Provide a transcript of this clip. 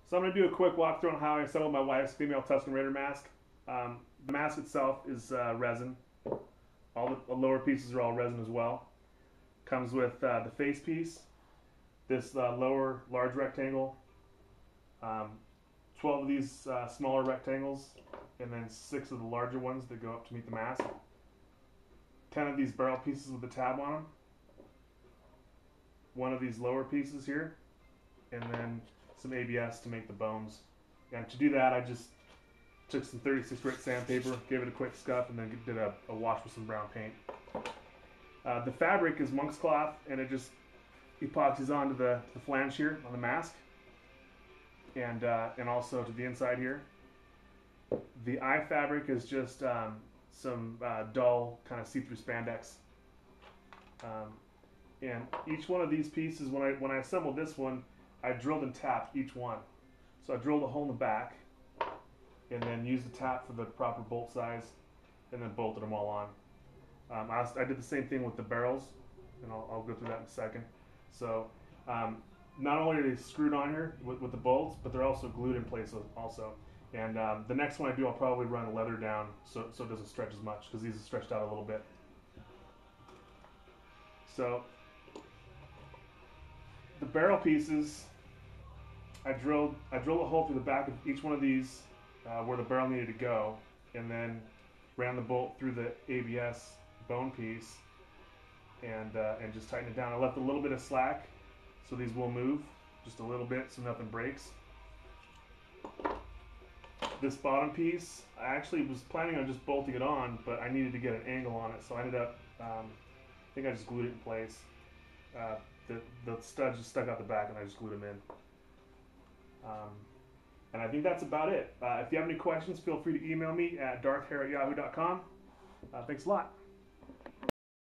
So I'm going to do a quick walkthrough on how I assembled my wife's female Tusken Raider mask. The mask itself is resin. All the lower pieces are all resin as well. Comes with the face piece, this lower large rectangle, 12 of these smaller rectangles, and then 6 of the larger ones that go up to meet the mask. 10 of these barrel pieces with the tab on them. 1 of these lower pieces here, and then some ABS to make the bones. And to do that, I just took some 36 grit sandpaper, gave it a quick scuff, and then did a wash with some brown paint. The fabric is monk's cloth, and it just epoxies onto the flange here on the mask, and also to the inside here. The eye fabric is just some dull kind of see-through spandex. And each one of these pieces, when I assembled this one, I drilled and tapped each one. So I drilled a hole in the back, and then used the tap for the proper bolt size, and then bolted them all on. I did the same thing with the barrels, and I'll go through that in a second. So not only are they screwed on here with the bolts, but they're also glued in place also. And the next one I do, I'll probably run leather down so it doesn't stretch as much, because these are stretched out a little bit. So the barrel pieces, I drilled a hole through the back of each one of these where the barrel needed to go, and then ran the bolt through the ABS bone piece, and just tightened it down. I left a little bit of slack so these will move just a little bit so nothing breaks. This bottom piece, I actually was planning on just bolting it on, but I needed to get an angle on it, so I ended up, I think I just glued it in place. The studs just stuck out the back, and I just glued them in. And I think that's about it. If you have any questions, feel free to email me at darthhair@yahoo.com. Thanks a lot.